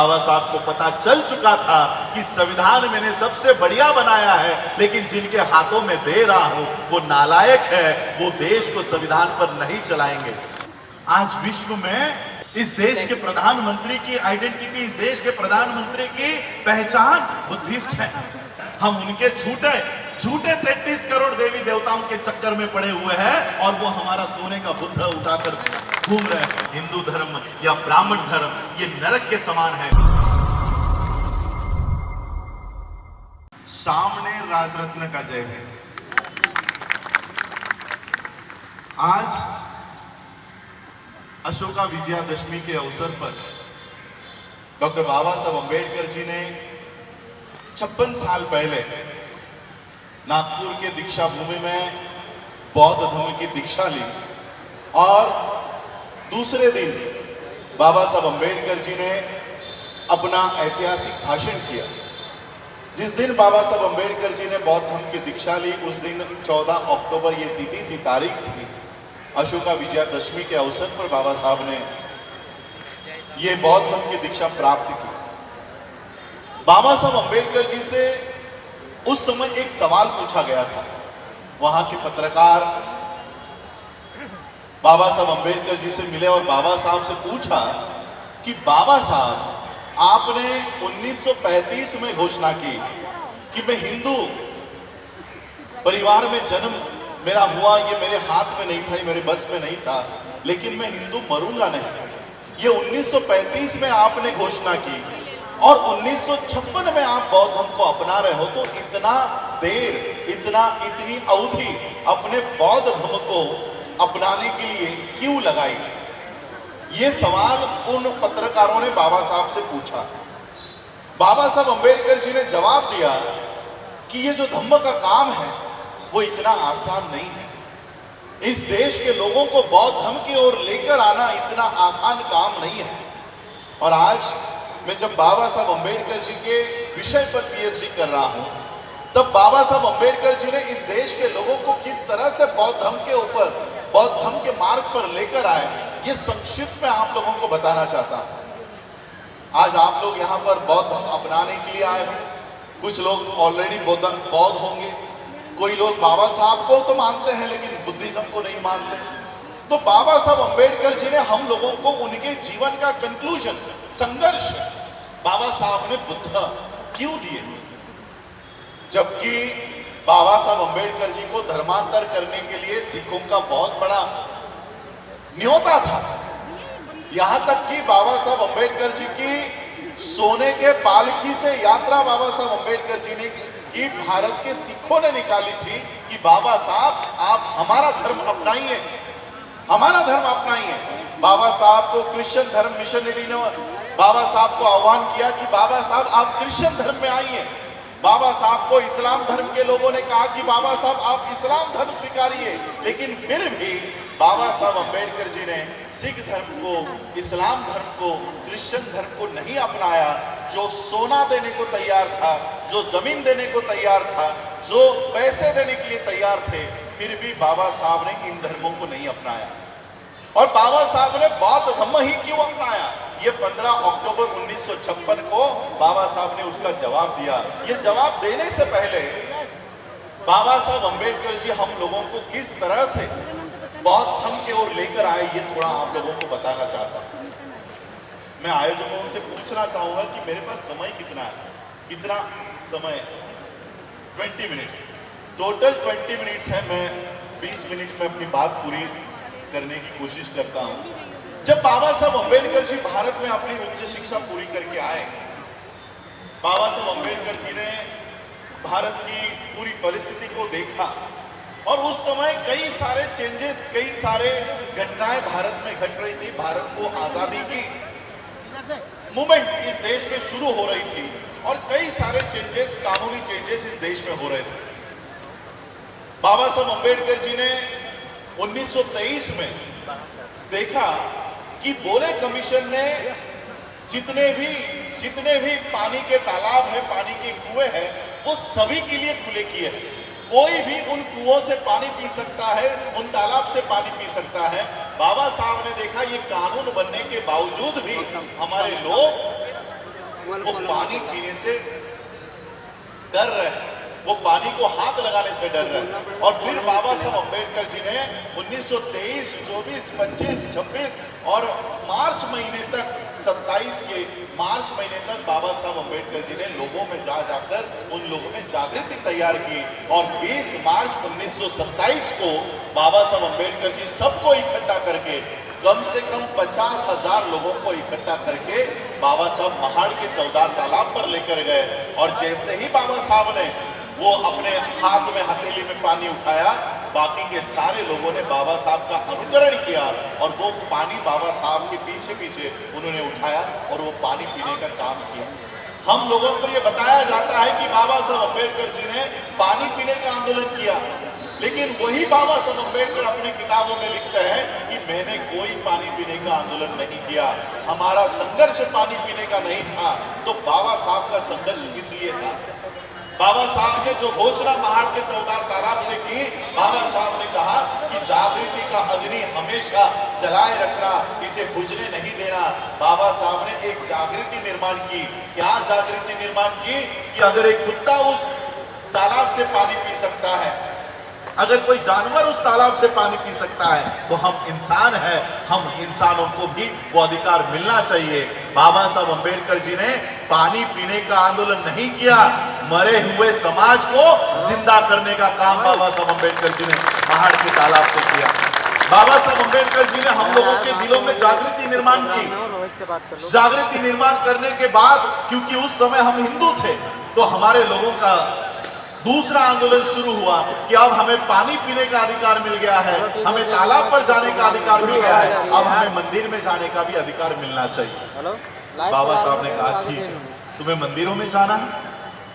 बाबा साहब को पता चल चुका था कि संविधान मैंने सबसे बढ़िया बनाया है, लेकिन जिनके हाथों में दे रहा हूं वो नालायक है, वो देश को संविधान पर नहीं चलाएंगे। आज विश्व में इस देश के प्रधानमंत्री की आइडेंटिटी, इस देश के प्रधानमंत्री की पहचान बुद्धिस्ट है। हम उनके झूठे 33 करोड़ देवी देवताओं के चक्कर में पड़े हुए हैं और वो हमारा सोने का बुद्ध उठाकर घूम रहे हैं। हिंदू धर्म या ब्राह्मण धर्म ये नरक के समान है। सामने राजरत्न का जय है। आज अशोका विजयादशमी के अवसर पर डॉक्टर बाबा साहब अंबेडकर जी ने 56 साल पहले नागपुर के दीक्षा भूमि में बौद्ध धर्म की दीक्षा ली और दूसरे दिन बाबा साहब अंबेडकर जी ने अपना ऐतिहासिक भाषण किया। जिस दिन बाबा साहब अंबेडकर जी ने बौद्ध धर्म की दीक्षा ली उस दिन 14 अक्टूबर ये तिथि थी, तारीख थी। अशोका विजयादशमी के अवसर पर बाबा साहब ने ये बौद्ध धर्म की दीक्षा प्राप्त की। बाबा साहब अंबेडकर जी से उस समय एक सवाल पूछा गया था। वहां के पत्रकार बाबा साहब अंबेडकर जी से मिले और बाबा साहब से पूछा कि बाबा साहब आपने 1935 में घोषणा की कि मैं हिंदू परिवार में जन्म मेरा हुआ, ये मेरे हाथ में नहीं था, ये मेरे बस में नहीं था, लेकिन मैं हिंदू मरूंगा नहीं। ये 1935 में आपने घोषणा की और 1956 में आप बौद्ध धर्म को अपना रहे हो, तो इतना देर, इतनी अवधि अपने बौद्ध धर्म को अपनाने के लिए क्यों लगाई? ये सवाल उन पत्रकारों ने बाबा साहब से पूछा। बाबा साहब अंबेडकर जी ने जवाब दिया कि ये जो धम्म का काम है वो इतना आसान नहीं है। इस देश के लोगों को बौद्ध धर्म की ओर लेकर आना इतना आसान काम नहीं है। और आज मैं जब बाबा साहब अंबेडकर जी के विषय पर पीएचडी कर रहा हूं, तब बाबा साहब अंबेडकर जी ने इस देश के लोगों को किस तरह से बौद्ध धर्म के ऊपर, बौद्ध धर्म के मार्ग पर लेकर आए, ये संक्षिप्त में आप लोगों को बताना चाहता हूं। आज आप लोग यहाँ पर बौद्ध धर्म अपनाने के लिए आए हैं। कुछ लोग ऑलरेडी बौद्ध होंगे, कोई लोग बाबा साहब को तो मानते हैं लेकिन बुद्धिज्म को नहीं मानते। तो बाबा साहब अंबेडकर जी ने हम लोगों को उनके जीवन का कंक्लूजन, संघर्ष बाबा साहब ने बुद्ध क्यों दिए? जबकि बाबा साहब अंबेडकर जी को धर्मांतर करने के लिए सिखों का बहुत बड़ा न्योता था। यहां तक कि बाबा साहब अंबेडकर जी की सोने के पालकी से यात्रा बाबा साहब अंबेडकर जी ने की भारत के सिखों ने निकाली थी कि बाबा साहब आप हमारा धर्म अपनाइए, हमारा धर्म अपनाइए। बाबा साहब को क्रिश्चियन धर्म मिशनरी ने बाबा साहब को आह्वान किया कि बाबा साहब आप क्रिश्चियन धर्म में आइए। बाबा साहब को इस्लाम धर्म के लोगों ने कहा कि बाबा साहब आप इस्लाम धर्म स्वीकारिए, लेकिन फिर भी बाबा साहब अंबेडकर जी ने सिख धर्म को, इस्लाम धर्म को, क्रिश्चियन धर्म को नहीं अपनाया। जो सोना देने को तैयार था, जो जमीन देने को तैयार था, जो पैसे देने के लिए तैयार थे, फिर भी बाबा साहब ने इन धर्मों को नहीं अपनाया। और बाबा साहब ने बौद्ध धर्म ही क्यों अपनाया? ये 15 अक्टूबर 1956 को बाबा साहब ने उसका जवाब दिया। ये जवाब देने से पहले बाबा साहब अंबेडकर जी हम लोगों को किस तरह से बौद्ध धर्म की ओर लेकर आए, ये थोड़ा आप लोगों को बताना चाहता हूं। मैं आयोजकों से पूछना चाहूंगा कि मेरे पास समय कितना है? कितना समय? 20 मिनट्स, टोटल 20 मिनट्स है। मैं 20 मिनट में अपनी बात पूरी करने की कोशिश करता हूं। जब बाबा साहब अंबेडकर जी भारत में अपनी उच्च शिक्षा पूरी करके आए, बाबा साहब अंबेडकर जी ने भारत की पूरी परिस्थिति को देखा और उस समय कई सारे चेंजेस, कई सारे घटनाएं भारत में घट रही थी। भारत को आजादी की मूवमेंट इस देश में शुरू हो रही थी और कई सारे चेंजेस, कानूनी चेंजेस इस देश में हो रहे थे। बाबा साहब अंबेडकर जी ने 1923 में देखा कि बोले कमीशन ने जितने भी पानी के तालाब है, पानी के कुएं हैं, वो सभी के लिए खुले किए हैं। कोई भी उन कुओं से पानी पी सकता है, उन तालाब से पानी पी सकता है। बाबा साहब ने देखा ये कानून बनने के बावजूद भी हमारे लोग वो पानी पीने से डर रहे हैं, वो पानी को हाथ लगाने से डर रहे हैं। और फिर बाबा साहब अम्बेडकर जी ने 1923, 24, 25, 26 और मार्च महीने तक 27 के मार्च महीने तक बाबा साहब अम्बेडकर जी ने लोगों में जाकर उन लोगों में जागृति तैयार की। और 20 मार्च 1927 को बाबा साहब अम्बेडकर जी सबको इकट्ठा करके कम से कम 50,000 लोगों को इकट्ठा करके बाबा साहब महाड़ के चौदार तालाब पर लेकर गए। और जैसे ही बाबा साहब ने वो अपने हाथ में हथेली में पानी उठाया, बाकी के सारे लोगों ने बाबा साहब का अनुकरण किया और वो पानी बाबा साहब के पीछे पीछे उन्होंने उठाया और वो पानी पीने का काम किया। हम लोगों को ये बताया जाता है कि बाबा साहब अम्बेडकर जी ने पानी पीने का आंदोलन किया, लेकिन वही बाबा साहब अम्बेडकर अपनी किताबों में लिखते हैं कि मैंने कोई पानी पीने का आंदोलन नहीं किया, हमारा संघर्ष पानी पीने का नहीं था। तो बाबा साहब का संघर्ष किस लिए था? बाबा साहब ने जो घोषणा महाड़ के चौदार तालाब से की, बाबा साहब ने कहा कि जागृति का अग्नि हमेशा जलाए रखना, इसे बुझने नहीं देना। बाबा साहब ने एक जागृति निर्माण की। क्या जागृति निर्माण की? कि अगर एक कुत्ता उस तालाब से पानी पी सकता है, अगर कोई जानवर उस तालाब से पानी पी सकता है, तो हम इंसान हैं, हम इंसानों को भी वो अधिकार मिलना चाहिए। बाबा साहब अम्बेडकर जी ने पानी पीने का आंदोलन नहीं किया, मरे हुए समाज को जिंदा करने का काम बाबा साहब अम्बेडकर जी ने महाड़ के तालाब से किया। बाबा साहब अम्बेडकर जी ने हम लोगों के दिलों में जागृति निर्माण की। जागृति निर्माण करने के बाद, क्योंकि उस समय हम हिंदू थे, तो हमारे लोगों का दूसरा आंदोलन शुरू हुआ कि अब हमें पानी पीने का अधिकार मिल गया है, हमें तालाब पर जाने का अधिकार मिल गया है, अब हमें मंदिर में जाने का भी अधिकार मिलना चाहिए। बाबा साहब ने कहा ठीक है, तुम्हें मंदिरों में जाना है।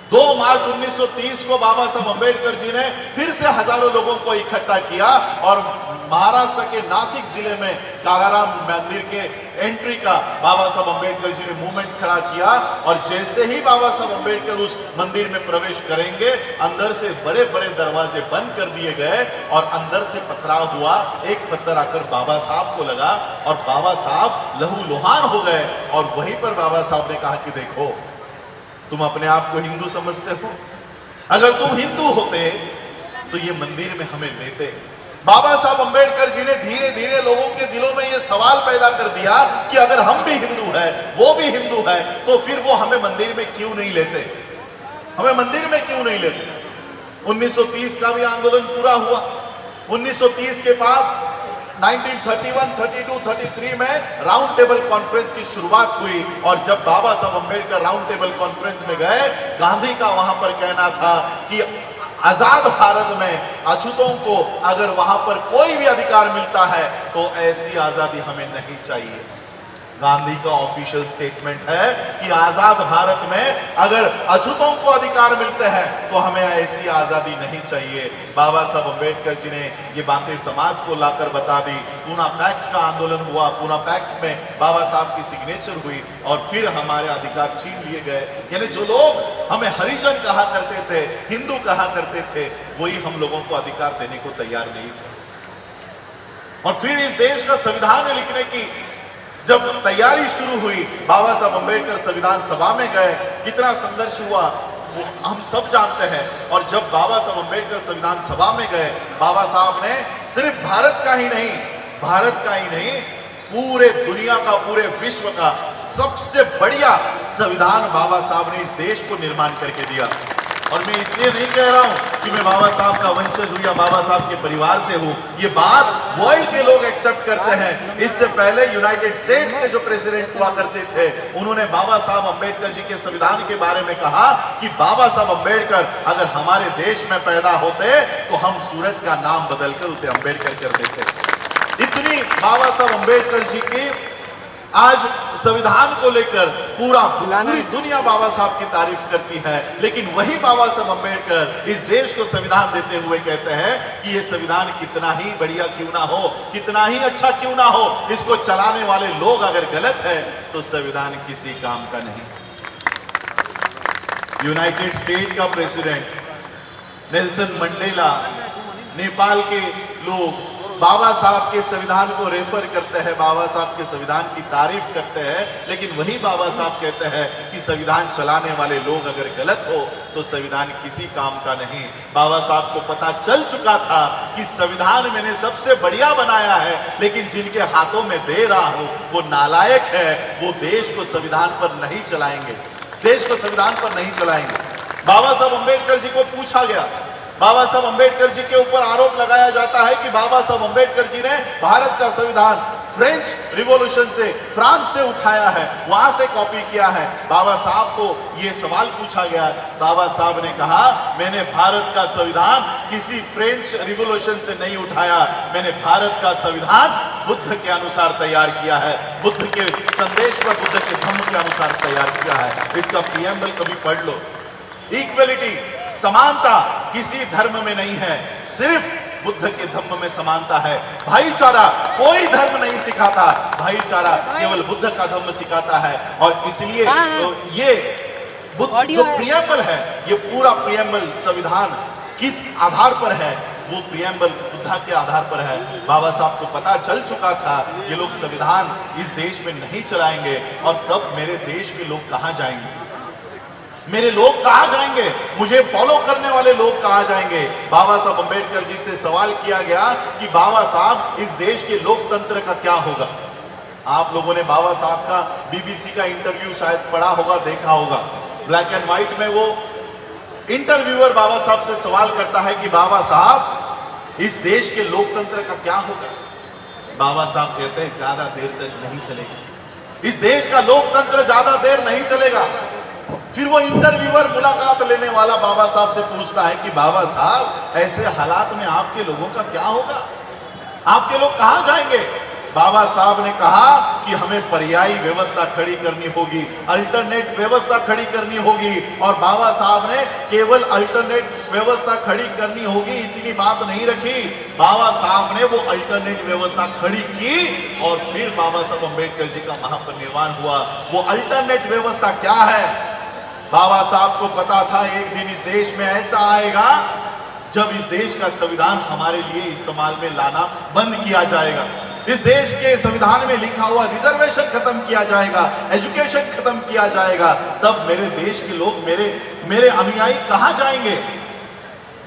2 मार्च 1930 को बाबा साहब अम्बेडकर जी ने फिर से हजारों लोगों को इकट्ठा किया और महाराष्ट्र के नासिक जिले में कालाराम मंदिर के एंट्री का बाबा साहब अम्बेडकर जी ने मूवमेंट खड़ा किया। और जैसे ही बाबा साहब अम्बेडकर उस मंदिर में प्रवेश करेंगे, अंदर से बड़े बड़े दरवाजे बंद कर दिए गए और अंदर से पथराव हुआ। एक पत्थर आकर बाबा साहब को लगा और बाबा साहब लहूलुहान हो गए। और वहीं पर बाबा साहब ने कहा कि देखो, तुम अपने आप को हिंदू समझते हो, अगर तुम हिंदू होते तो ये मंदिर में हमें लेते। बाबा साहब अम्बेडकर जी ने धीरे धीरे लोगों के दिलों में ये सवाल पैदा कर दिया कि अगर हम भी हिंदू हैं, वो भी हिंदू है, तो फिर वो हमें मंदिर में क्यों नहीं लेते, हमें मंदिर में क्यों नहीं लेते। 1930 का भी आंदोलन पूरा हुआ। 1930 के बाद 1931, 32, 33 में राउंड टेबल कॉन्फ्रेंस की शुरुआत हुई। और जब बाबा Saheb Ambedkar round table conference में गए, गांधी का वहां पर कहना था कि आजाद भारत में अछूतों को अगर वहां पर कोई भी अधिकार मिलता है तो ऐसी आजादी हमें नहीं चाहिए। गांधी का ऑफिशियल स्टेटमेंट है कि आजाद भारत में अगर अछूतों को अधिकार मिलते हैं तो हमें ऐसी आजादी नहीं चाहिए। बाबा साहब अम्बेडकर जी ने ये बातें समाज को लाकर बता दी। पूना पैक्ट का आंदोलन हुआ। पूना पैक्ट में बाबा साहब की सिग्नेचर हुई और फिर हमारे अधिकार छीन लिए गए। यानी जो लोग हमें हरिजन कहा करते थे, हिंदू कहा करते थे, वही हम लोगों को अधिकार देने को तैयार नहीं थे। और फिर इस देश का संविधान लिखने की जब तैयारी शुरू हुई, बाबा साहब अम्बेडकर संविधान सभा में गए। कितना संघर्ष हुआ वो हम सब जानते हैं। और जब बाबा साहब अम्बेडकर संविधान सभा में गए, बाबा साहब ने सिर्फ भारत का ही नहीं, पूरे दुनिया का, पूरे विश्व का सबसे बढ़िया संविधान बाबा साहब ने इस देश को निर्माण करके दिया। और मैं इसलिए नहीं कह रहा हूं कि मैं बाबा साहब का वंशज हूं या बाबा साहब के परिवार से हूं, ये बात वर्ल्ड के लोग एक्सेप्ट करते हैं। इससे पहले यूनाइटेड स्टेट्स के जो प्रेसिडेंट हुआ करते थे, उन्होंने बाबा साहब अम्बेडकर जी के संविधान के बारे में कहा कि बाबा साहब अम्बेडकर अगर हमारे देश में पैदा होते तो हम सूरज का नाम बदलकर उसे अम्बेडकर कर देते। इतनी बाबा साहब अम्बेडकर जी की आज संविधान को लेकर पूरी दुनिया बाबा साहब की तारीफ करती है। लेकिन वही बाबा साहब अम्बेडकर इस देश को संविधान देते हुए कहते हैं कि ये संविधान कितना ही बढ़िया क्यों ना हो, कितना ही अच्छा क्यों ना हो, इसको चलाने वाले लोग अगर गलत है तो संविधान किसी काम का नहीं। यूनाइटेड स्टेट का प्रेसिडेंट नेल्सन मंडेला, नेपाल के लोग, बाबा साहब के संविधान को रेफर करते हैं, बाबा साहब के संविधान की तारीफ करते हैं, लेकिन वही बाबा साहब कहते हैं कि संविधान चलाने वाले लोग अगर गलत हो तो संविधान किसी काम का नहीं। बाबा साहब को पता चल चुका था कि संविधान मैंने सबसे बढ़िया बनाया है, लेकिन जिनके हाथों में दे रहा हूं वो नालायक है, वो देश को संविधान पर नहीं चलाएंगे, देश को संविधान पर नहीं चलाएंगे। बाबा साहब अंबेडकर जी को पूछा गया, बाबा साहब अंबेडकर जी के ऊपर आरोप लगाया जाता है कि बाबा साहब अंबेडकर जी ने भारत का संविधान फ्रेंच रिवॉल्यूशन से, फ्रांस से उठाया है, वहां से कॉपी किया है। बाबा साहब को यह सवाल पूछा गया, बाबा साहब ने कहा मैंने भारत का संविधान किसी फ्रेंच रिवॉल्यूशन से नहीं उठाया, मैंने भारत का संविधान बुद्ध के अनुसार तैयार किया है, बुद्ध के संदेश पर, बुद्ध के धम्म के अनुसार तैयार किया है। इसका प्रीएम्बल कभी पढ़ लो। इक्वलिटी, समानता किसी धर्म में नहीं है, सिर्फ बुद्ध के धम्म में समानता है। भाईचारा कोई धर्म नहीं सिखाता, भाईचारा केवल बुद्ध का धम्म सिखाता है। और इसलिए ये बुद्ध जो प्रीएम्बल है, ये पूरा प्रीएम्बल संविधान किस आधार पर है, वो प्रीएम्बल बुद्ध के आधार पर है। बाबा साहब को पता चल चुका था ये लोग संविधान इस देश में नहीं चलाएंगे, और तब मेरे देश के लोग कहां जाएंगे, मेरे लोग कहां जाएंगे, मुझे फॉलो करने वाले लोग कहां जाएंगे। बाबा साहब अंबेडकर जी से सवाल किया गया कि बाबा साहब इस देश के लोकतंत्र का क्या होगा। आप लोगों ने बाबा साहब का बीबीसी का इंटरव्यू शायद पढ़ा होगा, देखा होगा। ब्लैक एंड व्हाइट में वो इंटरव्यूअर बाबा साहब से सवाल करता है कि बाबा साहब इस देश के लोकतंत्र का क्या होगा। बाबा साहब कहते हैं ज्यादा देर तक नहीं चलेगा, इस देश का लोकतंत्र ज्यादा देर नहीं चलेगा। फिर वो इंटरव्यूअर मुलाकात लेने वाला बाबा साहब से पूछता है कि बाबा साहब ऐसे हालात में आपके लोगों का क्या होगा, आपके लोग कहां जाएंगे। बाबा साहब ने कहा कि हमें पर्यायी व्यवस्था खड़ी करनी होगी, अल्टरनेट व्यवस्था खड़ी करनी होगी। और बाबा साहब ने केवल अल्टरनेट व्यवस्था खड़ी करनी होगी इतनी बात नहीं रखी, बाबा साहब ने वो अल्टरनेट व्यवस्था खड़ी की और फिर बाबा साहब अंबेडकर जी का महापरिनिर्वाण हुआ। वो अल्टरनेट व्यवस्था क्या है, बाबा साहब को पता था एक दिन इस देश में ऐसा आएगा जब इस देश का संविधान हमारे लिए इस्तेमाल में लाना बंद किया जाएगा, इस देश के संविधान में लिखा हुआ रिजर्वेशन खत्म किया जाएगा, एजुकेशन खत्म किया जाएगा। तब मेरे देश के लोग, मेरे अनुयायी कहां जाएंगे।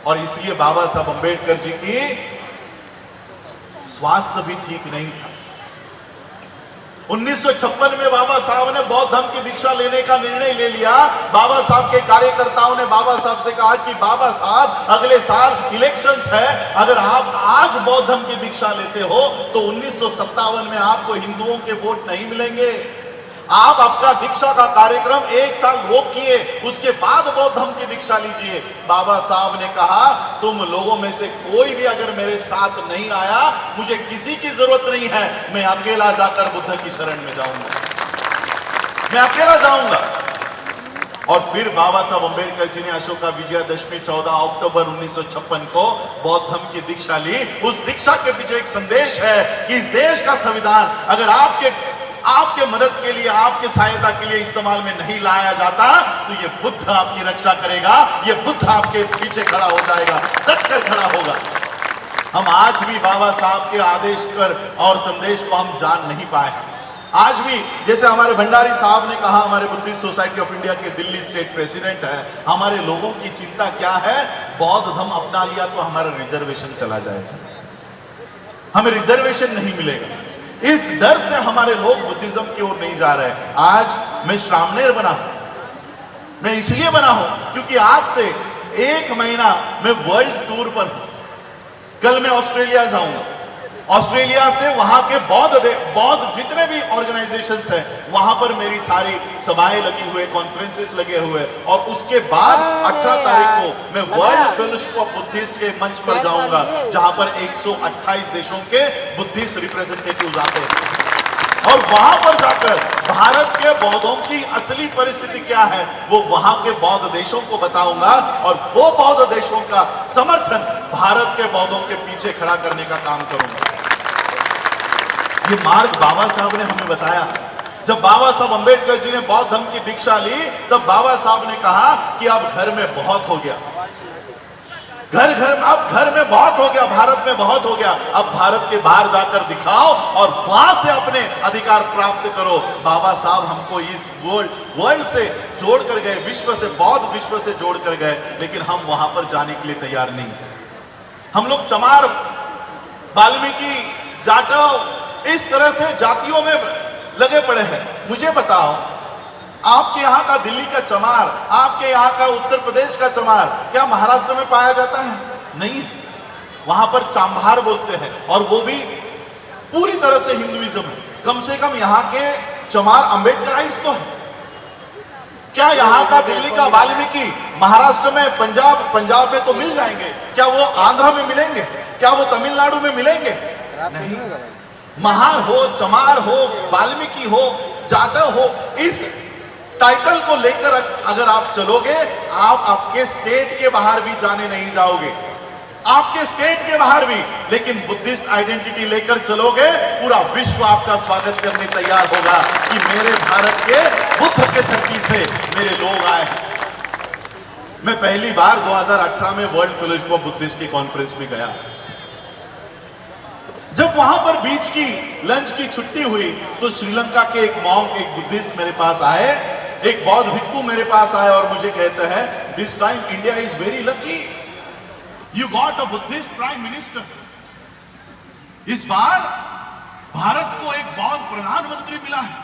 और इसलिए बाबा साहब अंबेडकर जी की स्वास्थ्य भी ठीक नहीं था। 1956 में बाबा साहब ने बौद्ध धर्म की दीक्षा लेने का निर्णय ले लिया। बाबा साहब के कार्यकर्ताओं ने बाबा साहब से कहा कि बाबा साहब अगले साल इलेक्शंस है, अगर आप आज बौद्ध धर्म की दीक्षा लेते हो तो 1957 में आपको हिंदुओं के वोट नहीं मिलेंगे। आप आपका दीक्षा का कार्यक्रम एक साल रोकिए, उसके बाद बौद्ध धर्म की दीक्षा लीजिए। बाबा साहब ने कहा तुम लोगों में से कोई भी अगर मेरे साथ नहीं आया, मुझे किसी की जरूरत नहीं है, मैं अकेला जाकर बुद्ध की शरण में जाऊंगा, मैं अकेला जाऊंगा। और फिर बाबा साहब अंबेडकर जी ने अशोका विजयादशमी 14 अक्टूबर 1956 को बौद्ध धर्म की दीक्षा ली। उस दीक्षा के पीछे एक संदेश है कि इस देश का संविधान अगर आपके मदद के लिए, आपके सहायता के लिए इस्तेमाल में नहीं लाया जाता तो ये बुद्ध आपकी रक्षा करेगा, ये बुद्ध आपके पीछे खड़ा हो जाएगा, डटकर खड़ा होगा। हम आज भी बाबा साहब के आदेश पर और संदेश को हम जान नहीं पाए। आज भी जैसे हमारे भंडारी साहब ने कहा, हमारे बुद्धिस्ट सोसाइटी ऑफ इंडिया के दिल्ली स्टेट प्रेसिडेंट है, हमारे लोगों की चिंता क्या है, बौद्ध धर्म अपना लिया तो हमारा रिजर्वेशन चला जाएगा, हमें रिजर्वेशन नहीं मिलेगा। इस डर से हमारे लोग बुद्धिज्म की ओर नहीं जा रहे। आज मैं श्रामणेर बना हूं, मैं इसलिए बना हूं क्योंकि आज से 1 महीना मैं वर्ल्ड टूर पर हूं। कल मैं ऑस्ट्रेलिया जाऊंगा, ऑस्ट्रेलिया से वहां के बौद्ध जितने भी ऑर्गेनाइजेशंस हैं वहां पर मेरी सारी सभाएं लगी हुए, कॉन्फ्रेंसेस लगे हुए। और उसके बाद 18 तारीख को मैं वर्ल्ड फेलोशिप ऑफ बुद्धिस्ट के मंच पर जाऊंगा, जहां पर 128 देशों के बुद्धिस्ट रिप्रेजेंटेटिव्स आते हैं। और वहां पर जाकर भारत के बौद्धों की असली परिस्थिति क्या है वो वहां के बौद्ध देशों को बताऊंगा, और वो बौद्ध देशों का समर्थन भारत के बौद्धों के पीछे खड़ा करने का काम करूंगा। ये मार्ग बाबा साहब ने हमें बताया। जब बाबा साहब अंबेडकर जी ने बौद्ध धर्म की दीक्षा ली, तब बाबा साहब ने कहा कि अब घर में बहुत हो गया, घर घर अब घर में बहुत हो गया, भारत में बहुत हो गया, अब भारत के बाहर जाकर दिखाओ और वहां से अपने अधिकार प्राप्त करो। बाबा साहब हमको इस वर्ल्ड से जोड़ कर गए, विश्व से, बौद्ध विश्व से जोड़ कर गए, लेकिन हम वहां पर जाने के लिए तैयार नहीं। हम लोग चमार, वाल्मीकि, जाटव, इस तरह से जातियों में लगे पड़े हैं। मुझे बताओ, आपके यहाँ का दिल्ली का चमार, आपके यहाँ का उत्तर प्रदेश का चमार क्या महाराष्ट्र में पाया जाता है? नहीं। वहां पर चांभार बोलते हैं, और वो भी पूरी तरह से हिंदुइज्म है। कम से कम यहाँ के चमार अम्बेडकराइट्स तो है। क्या यहाँ का दिल्ली का वाल्मीकि महाराष्ट्र में, पंजाब में तो मिल जाएंगे? क्या वो आंध्र में मिलेंगे? क्या वो तमिलनाडु में मिलेंगे? नहीं। महार हो, चमार हो, वाल्मीकि हो, जाटव हो, इस टाइटल को लेकर अगर आप चलोगे, आप आपके स्टेट के बाहर भी जाने नहीं जाओगे, आपके स्टेट के बाहर भी। लेकिन बुद्धिस्ट आइडेंटिटी लेकर चलोगे, पूरा विश्व आपका स्वागत करने तैयार होगा कि मेरे भारत के बुद्ध के धरती से मेरे लोग आए। मैं पहली बार 2018 में वर्ल्ड फेलोशिप ऑफ बुद्धिस्ट की कॉन्फ्रेंस में गया। जब वहां पर बीच की लंच की छुट्टी हुई तो श्रीलंका के एक मॉन्क, एक बुद्धिस्ट मेरे पास आए, एक बौद्ध भिक्खु मेरे पास आए और मुझे कहते हैं, this time India is very lucky, you got a Buddhist prime minister. इस बार भारत को एक बौद्ध प्रधानमंत्री मिला है।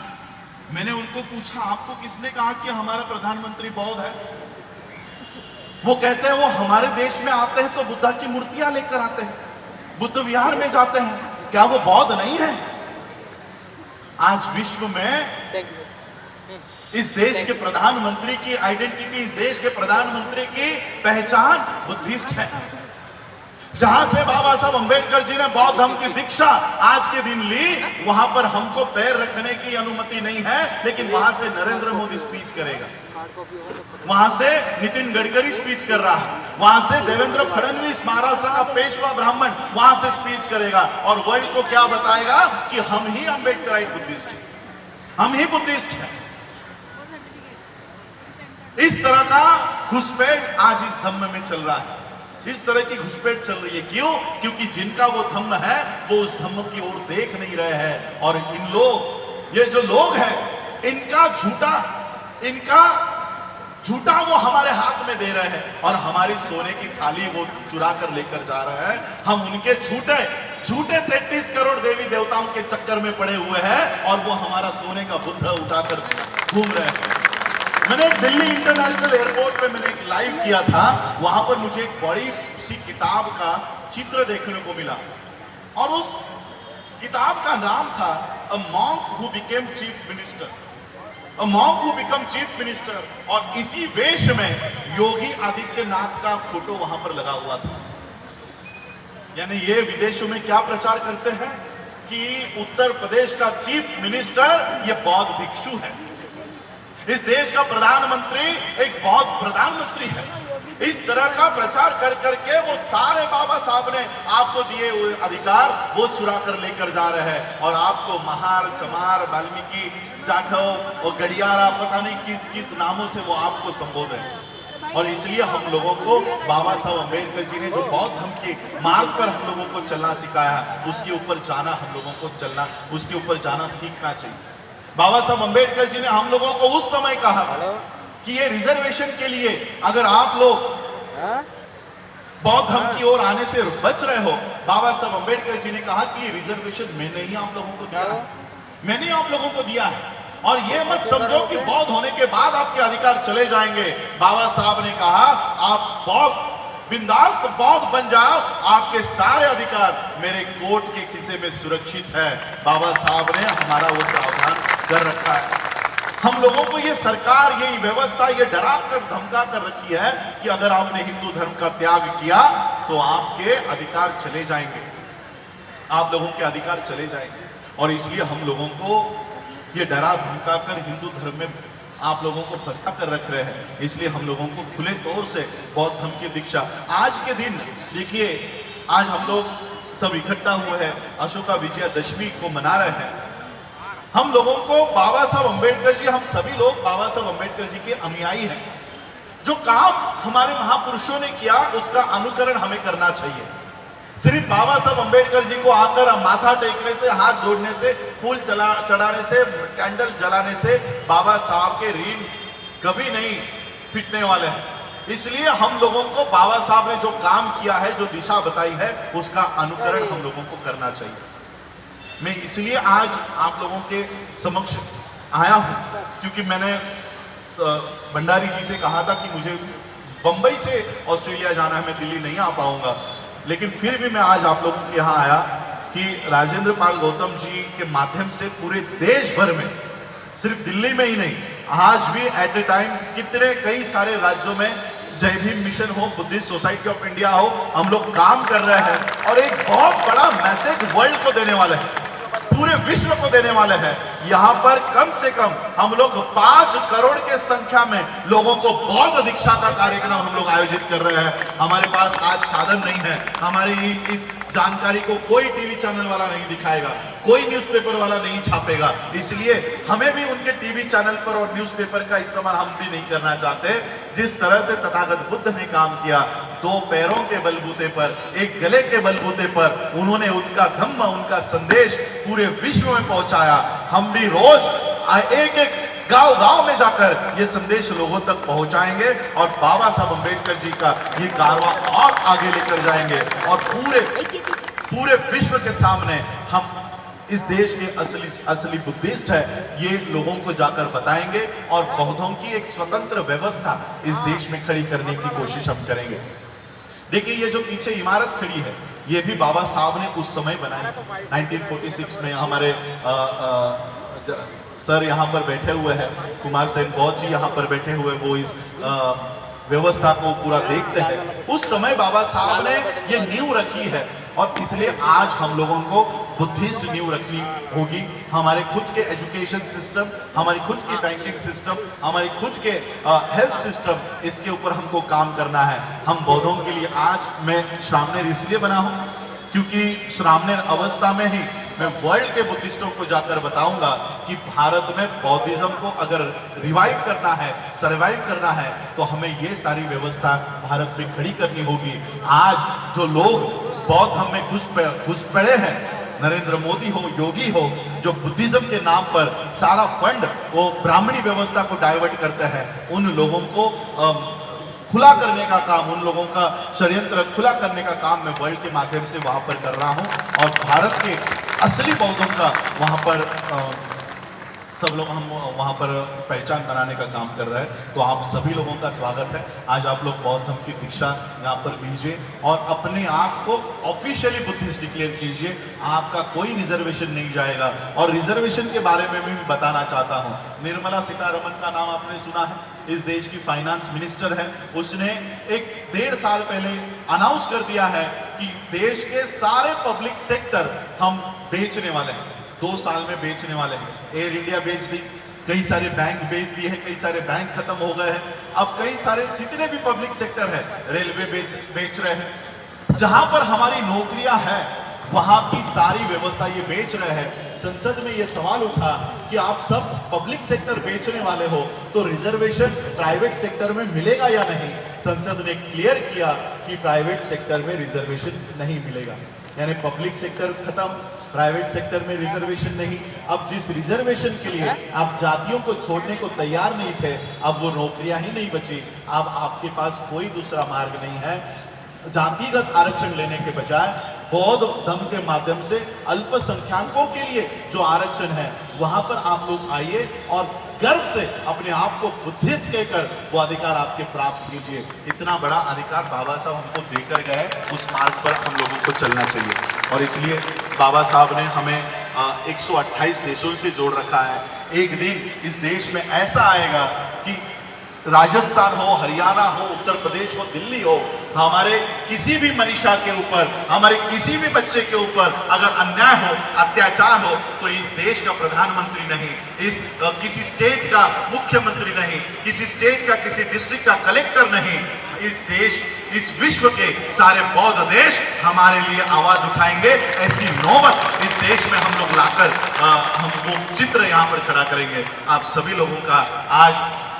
मैंने उनको पूछा, आपको किसने कहा कि हमारा प्रधानमंत्री बौद्ध है? वो कहते हैं, वो हमारे देश में आते हैं तो बुद्धा की मूर्तियां लेकर आते हैं, बुद्ध विहार में जाते हैं, क्या वो बौद्ध नहीं है? आज विश्व में इस देश के प्रधानमंत्री की आइडेंटिटी, इस देश के प्रधानमंत्री की पहचान बुद्धिस्ट है। जहां से बाबा साहब अंबेडकर जी ने बौद्ध धर्म की दीक्षा आज के दिन ली, वहां पर हमको पैर रखने की अनुमति नहीं है, लेकिन वहां से नरेंद्र मोदी स्पीच करेगा, वहां से नितिन गडकरी स्पीच कर रहा है, वहां से देवेंद्र फडणवीस, महाराष्ट्र का पेशवा ब्राह्मण, वहां से स्पीच करेगा और वर्ल्ड को क्या बताएगा कि हम ही अम्बेडकराइट बुद्धिस्ट हैं, हम ही बुद्धिस्ट हैं। इस तरह का घुसपैठ आज इस धम्म में चल रहा है, इस तरह की घुसपैठ चल रही है। क्यों? क्योंकि जिनका वो धम्म है वो उस धम्म की ओर देख नहीं रहे हैं, और इन लोग, ये जो लोग हैं, इनका झूठा वो हमारे हाथ में दे रहे हैं और हमारी सोने की थाली वो चुरा कर लेकर जा रहे हैं। हम उनके झूठे 33 करोड़ देवी देवताओं के चक्कर में पड़े हुए हैं और वो हमारा सोने का बुद्ध उठाकर घूम रहे हैं। मैंने दिल्ली इंटरनेशनल एयरपोर्ट पे मैंने एक लाइव किया था, वहां पर मुझे एक बड़ी सी किताब का चित्र देखने को मिला और उस किताब का नाम था a monk who became chief minister, a monk who become chief minister, और इसी वेश में योगी आदित्यनाथ का फोटो वहां पर लगा हुआ था। यानी ये विदेशों में क्या प्रचार करते हैं कि उत्तर प्रदेश का चीफ मिनिस्टर ये बौद्ध भिक्षु है, इस देश का प्रधानमंत्री एक बौद्ध प्रधानमंत्री है। इस तरह का प्रचार कर करके वो सारे बाबा साहब ने आपको दिए हुए अधिकार वो चुरा कर लेकर जा रहे हैं और आपको महार, चमार, वाल्मीकि, जाटव और गडियारा, पता नहीं किस किस नामों से वो आपको संबोधन है। और इसलिए हम लोगों को बाबा साहब अम्बेडकर जी ने जो बौद्ध धर्म के मार्ग पर हम लोगों को चलना सिखाया, उसके ऊपर जाना हम लोगों को चलना, उसके ऊपर जाना सीखना चाहिए। बाबा साहब अम्बेडकर जी ने हम लोगों को उस समय कहा कि ये रिजर्वेशन के लिए अगर आप लोग बौद्ध धर्म की ओर आने से बच रहे हो, बाबा साहब अम्बेडकर जी ने कहा कि ये रिजर्वेशन मैंने ही आप लोगों को दिया है, मैंने आप लोगों को दिया है, और ये मत समझो कि बौद्ध होने के बाद आपके अधिकार चले जाएंगे। बाबा साहब ने कहा आप बौद्ध बिंदास बौद्ध बन जाओ, आपके सारे अधिकार मेरे कोर्ट के खिसे में सुरक्षित है। बाबा साहब ने हमारा वो प्रावधान कर रखा है। हम लोगों को ये सरकार, ये व्यवस्था ये डरा कर धमका कर रखी है कि अगर आपने हिंदू धर्म का त्याग किया तो आपके अधिकार चले जाएंगे, आप लोगों के अधिकार चले जाएंगे। और इसलिए हम लोगों को ये डरा धमका कर हिंदू धर्म में आप लोगों को फंसा कर रख रहे हैं। इसलिए हम लोगों को खुले तौर से बौद्ध धर्म की दीक्षा आज के दिन, देखिए आज हम लोग सब इकट्ठा हुए हैं, अशोका विजयादशमी को मना रहे हैं। हम लोगों को बाबा साहब अम्बेडकर जी, हम सभी लोग बाबा साहब अम्बेडकर जी के अनुयायी हैं। जो काम हमारे महापुरुषों ने किया उसका अनुकरण हमें करना चाहिए। सिर्फ बाबा साहब अंबेडकर जी को आकर माथा टेकने से, हाथ जोड़ने से, फूल चढ़ाने से, कैंडल जलाने से बाबा साहब के ऋण कभी नहीं फिटने वाले हैं। इसलिए हम लोगों को बाबा साहब ने जो काम किया है, जो दिशा बताई है, उसका अनुकरण हम लोगों को करना चाहिए। मैं इसलिए आज आप लोगों के समक्ष आया हूं क्योंकि मैंने भंडारी जी से कहा था कि मुझे बंबई से ऑस्ट्रेलिया जाना है, मैं दिल्ली नहीं आ पाऊंगा, लेकिन फिर भी मैं आज आप लोगों के यहाँ आया कि राजेंद्र पाल गौतम जी के माध्यम से पूरे देश भर में, सिर्फ दिल्ली में ही नहीं, आज भी एट ए टाइम कितने कई सारे राज्यों में जय भीम मिशन हो, बुद्धिस्ट सोसाइटी ऑफ इंडिया हो, हम लोग काम कर रहे हैं और एक बहुत बड़ा मैसेज वर्ल्ड को देने वाले हैं, पूरे विश्व को देने वाले हैं। यहाँ पर कम से कम हम लोग 5 करोड़ के संख्या में लोगों को बौद्ध दीक्षा का कार्यक्रम हम लोग आयोजित कर रहे हैं। हमारे पास आज साधन नहीं है, हमारी इस जानकारी को कोई टीवी चैनल वाला नहीं दिखाएगा, कोई न्यूज़पेपर वाला नहीं छापेगा, इसलिए हमें भी उनके टीवी चैनल पर और न्यूज़पेपर का इस्तेमाल हम भी नहीं करना चाहते। जिस तरह से तथागत बुद्ध ने काम किया, 2 पैरों के बलबूते पर, एक गले के बलबूते पर, उन्होंने उनका धम्म, उनका संदेश पूरे विश्व में पहुंचाया। हम भी रोज एक गांव-गांव में जाकर ये संदेश लोगों तक पहुंचाएंगे और बाबा साहब अंबेडकर जी का ये कारवां और आगे लेकर जाएंगे और पूरे विश्व के सामने हम इस देश के असली बुद्धिस्ट है ये लोगों को जाकर बताएंगे और बौद्धों की एक स्वतंत्र व्यवस्था इस देश में खड़ी करने की कोशिश हम करेंगे। देखिए, ये जो पीछे इमारत खड़ी है, ये भी बाबा साहब ने उस समय बनाई। 1946 में हमारे सर यहाँ पर बैठे हुए हैं, कुमार सेन बौद्ध जी यहाँ पर बैठे हुए, वो इस व्यवस्था को पूरा देखते हैं। उस समय बाबा साहब ने ये नींव रखी है और इसलिए आज हम लोगों को बुद्धिस्ट नींव रखनी होगी। हमारे खुद के एजुकेशन सिस्टम, हमारी खुद की बैंकिंग सिस्टम, हमारी खुद के हेल्थ सिस्टम, इसके ऊपर हमको काम करना है। हम बौद्धों के लिए आज मैं श्रामणेर इसलिए बना हूँ क्योंकि श्रामणेर अवस्था में ही मैं वर्ल्ड के बुद्धिस्टों को जाकर बताऊंगा कि भारत में बौद्धिज्म को अगर रिवाइव करना है, सर्वाइव करना है, तो हमें ये सारी व्यवस्था भारत में खड़ी करनी होगी। आज जो लोग बौद्ध हम में घुस पड़े हैं, नरेंद्र मोदी हो, योगी हो, जो बुद्धिज्म के नाम पर सारा फंड वो ब्राह्मणी व्यवस्था को डाइवर्ट करते हैं, उन लोगों को खुला करने का काम, उन लोगों का षड्यंत्र खुला करने का काम मैं वर्ल्ड के माध्यम से वहां पर कर रहा हूं और भारत के असली बौद्धों का वहां पर सब लोग हम वहाँ पर पहचान बनाने का काम कर रहे हैं। तो आप सभी लोगों का स्वागत है। आज आप लोग बौद्ध धर्म की दीक्षा यहाँ पर लीजिए और अपने आप को ऑफिशियली बुद्धिस्ट डिक्लेयर कीजिए। आपका कोई रिजर्वेशन नहीं जाएगा। और रिजर्वेशन के बारे में भी बताना चाहता हूँ, निर्मला सीतारमण का नाम आपने सुना है, इस देश की फाइनेंस मिनिस्टर है। उसने 1.5 साल पहले अनाउंस कर दिया है कि देश के सारे पब्लिक सेक्टर हम बेचने वाले हैं, 2 साल में बेचने वाले हैं। एयर इंडिया बेच दी, कई सारे बैंक बेच दिए हैं, कई सारे बैंक खत्म हो गए हैं। अब कई सारे जितने भी पब्लिक सेक्टर है, रेलवे बेच रहे हैं। जहां पर हमारी नौकरियां हैं वहां की सारी व्यवस्था ये बेच रहे हैं। संसद में ये सवाल उठा कि आप सब पब्लिक सेक्टर बेचने वाले हो तो रिजर्वेशन प्राइवेट सेक्टर में मिलेगा या नहीं। संसद ने क्लियर किया कि प्राइवेट सेक्टर में रिजर्वेशन नहीं मिलेगा, यानी पब्लिक सेक्टर खत्म, प्राइवेट सेक्टर में रिजर्वेशन नहीं। अब जिस रिजर्वेशन के लिए आप जातियों को छोड़ने को तैयार नहीं थे, अब वो नौकरियां ही नहीं बची। अब आपके पास कोई दूसरा मार्ग नहीं है। जातिगत आरक्षण लेने के बजाय बौद्ध धर्म के माध्यम से अल्पसंख्यकों के लिए जो आरक्षण है वहां पर आप लोग आइए और गर्व से अपने आप को बुद्धिस्ट कहकर वो अधिकार आपके प्राप्त कीजिए। इतना बड़ा अधिकार बाबा साहब हमको देकर गए, उस मार्ग पर हम लोगों को चलना चाहिए। और इसलिए बाबा साहब ने हमें 128 देशों से जोड़ रखा है। एक दिन इस देश में ऐसा आएगा कि राजस्थान हो, हरियाणा हो, उत्तर प्रदेश हो, दिल्ली हो, हमारे किसी भी मनीषा के ऊपर, हमारे किसी भी बच्चे के ऊपर अगर अन्याय हो, अत्याचार हो, तो इस देश का प्रधानमंत्री नहीं, इस किसी स्टेट का मुख्यमंत्री नहीं, किसी स्टेट का किसी डिस्ट्रिक्ट का कलेक्टर नहीं, इस देश, इस विश्व के सारे बौद्ध देश हमारे लिए आवाज उठाएंगे। ऐसी नौबत इस देश में हम लोग लाकर हम वो चित्र यहाँ पर खड़ा करेंगे। आप सभी लोगों का आज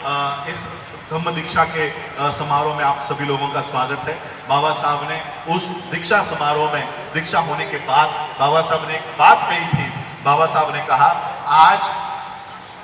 इस धम्म दीक्षा के समारोह में आप सभी लोगों का स्वागत है। बाबा साहब ने उस दीक्षा समारोह में दीक्षा होने के बाद बाबा साहब ने एक बात कही थी। बाबा साहब ने कहा, आज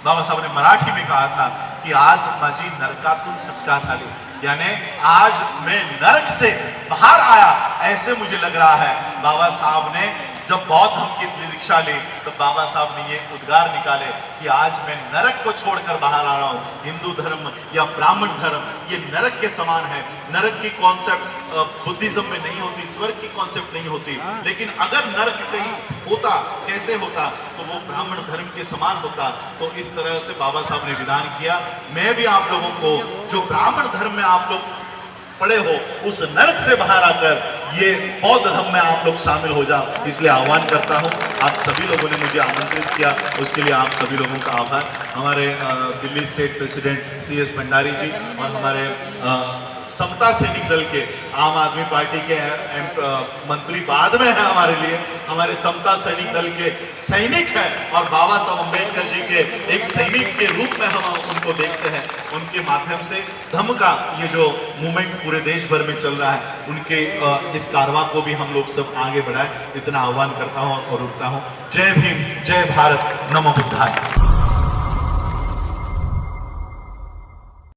बाबा साहब ने मराठी में कहा था कि आज माझी नरकातून सुटका झाली, यानी आज मैं नरक से बाहर आया, ऐसे मुझे लग रहा है। बाबा साहब ने जब बौद्ध धर्म की दीक्षा ली तो बाबा साहब ने ये उद्गार निकाले कि आज मैं नरक को छोड़कर बाहर आ रहा हूँ। हिंदू धर्म या ब्राह्मण धर्म ये नरक के समान है। नरक की कॉन्सेप्ट बुद्धिज्म में नहीं होती, स्वर्ग की कॉन्सेप्ट नहीं होती, लेकिन अगर नरक कहीं होता, कैसे होता, तो वो ब्राह्मण धर्म के समान होता। तो इस तरह से बाबा साहब ने विधान किया। मैं भी आप लोगों को, जो ब्राह्मण धर्म में आप लोग पड़े हो, उस नरक से बाहर आकर ये बौद्ध धर्म में आप लोग शामिल हो जाओ, इसलिए आह्वान करता हूँ। आप सभी लोगों ने मुझे आमंत्रित किया, उसके लिए आप सभी लोगों का आभार। हमारे Delhi state president CS Bhandari ji और हमारे समता सैनिक दल के, आम आदमी पार्टी के मंत्री बाद में है हमारे लिए, हमारे समता सैनिक दल के सैनिक हैं और बाबा साहब अम्बेडकर जी के एक सैनिक के रूप में हम उनको देखते हैं। उनके माध्यम से धम्म का ये जो मूवमेंट पूरे देश भर में चल रहा है, उनके इस कारवां को भी हम लोग सब आगे बढ़ाएं, इतना आह्वान करता हूँ और रुकता हूँ। जय भीम, जय भारत, नमो बुद्धाय।